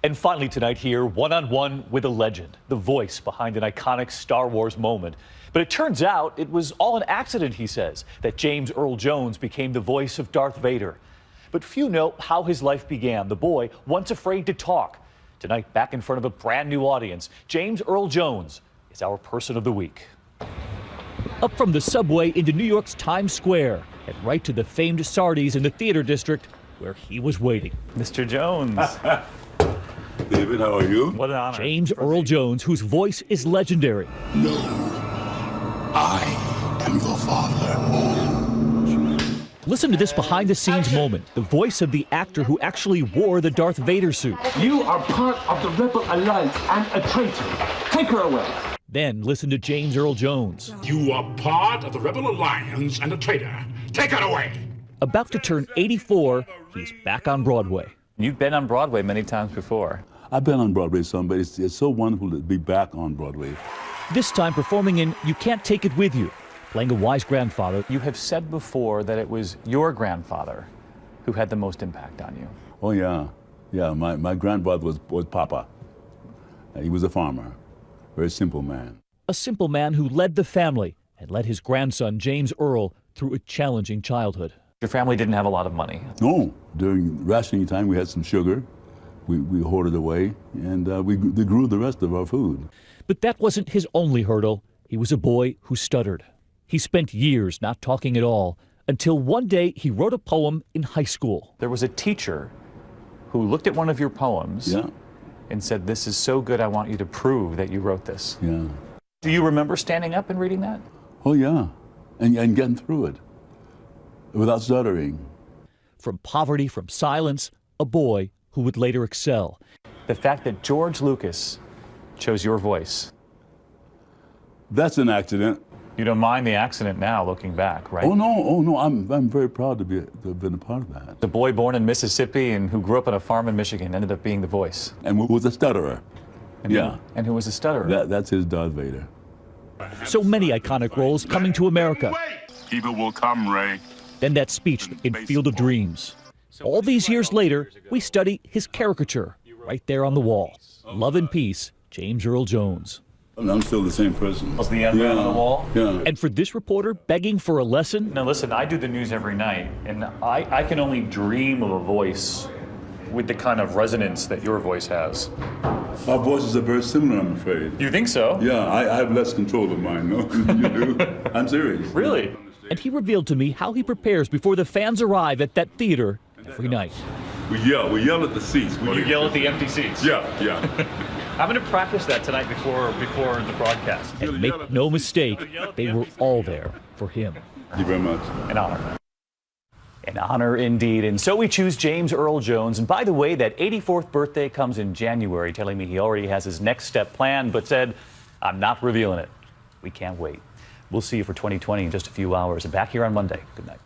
And finally tonight here, one-on-one with a legend, the voice behind an iconic Star Wars moment. But it turns out it was all an accident, he says, that James Earl Jones became the voice of Darth Vader. But few know how his life began, the boy once afraid to talk. Tonight, back in front of a brand new audience, James Earl Jones is our Person of the Week. Up from the subway into New York's Times Square and right to the famed Sardi's in the theater district where he was waiting. Mr. Jones. David, how are you? What an honor. James Earl Jones, whose voice is legendary. No, I am your father. Listen to this behind-the-scenes moment, the voice of the actor who actually wore the Darth Vader suit. You are part of the Rebel Alliance and a traitor. Take her away. Then listen to James Earl Jones. You are part of the Rebel Alliance and a traitor. Take her away. About to turn 84, he's back on Broadway. You've been on Broadway many times before. I've been on Broadway some, but it's so wonderful to be back on Broadway. This time performing in You Can't Take It With You, playing a wise grandfather. You have said before that it was your grandfather who had the most impact on you. Oh, yeah. Yeah, my grandfather was Papa. He was a farmer, very simple man. A simple man who led the family and led his grandson, James Earl, through a challenging childhood. Your family didn't have a lot of money. No, during rationing time we had some sugar. We hoarded away, and we grew the rest of our food. But that wasn't his only hurdle. He was a boy who stuttered. He spent years not talking at all, until one day he wrote a poem in high school. There was a teacher who looked at one of your poems and said, "This is so good, I want you to prove that you wrote this." Yeah. Do you remember standing up and reading that? Oh, yeah, and getting through it without stuttering. From poverty, from silence, a boy who would later excel. The fact that George Lucas chose your voice. That's an accident. You don't mind the accident now, looking back, right? Oh no, I'm very proud to have been a part of that. The boy born in Mississippi and who grew up on a farm in Michigan ended up being the voice. And was a stutterer. And who was a stutterer. That's his Darth Vader. So many iconic roles coming to America. Evil will come, Ray. Then that speech in Field of Dreams. All these years later, we study his caricature right there on the wall. Love and Peace, James Earl Jones. I'm still the same person. Was the emblem on the wall? Yeah. And for this reporter begging for a lesson? Now listen, I do the news every night, and I can only dream of a voice with the kind of resonance that your voice has. Our voices are very similar, I'm afraid. You think so? Yeah, I have less control of mine, no? You do? I'm serious. Really? And he revealed to me how he prepares before the fans arrive at that theater every night. We yell at the seats. You yell at the empty seats? Yeah. I'm going to practice that tonight before the broadcast. And make no mistake, they were all there for him. Thank you very much. An honor. An honor indeed. And so we choose James Earl Jones. And by the way, that 84th birthday comes in January, telling me he already has his next step planned, but said, "I'm not revealing it." We can't wait. We'll see you for 2020 in just a few hours. And back here on Monday. Good night.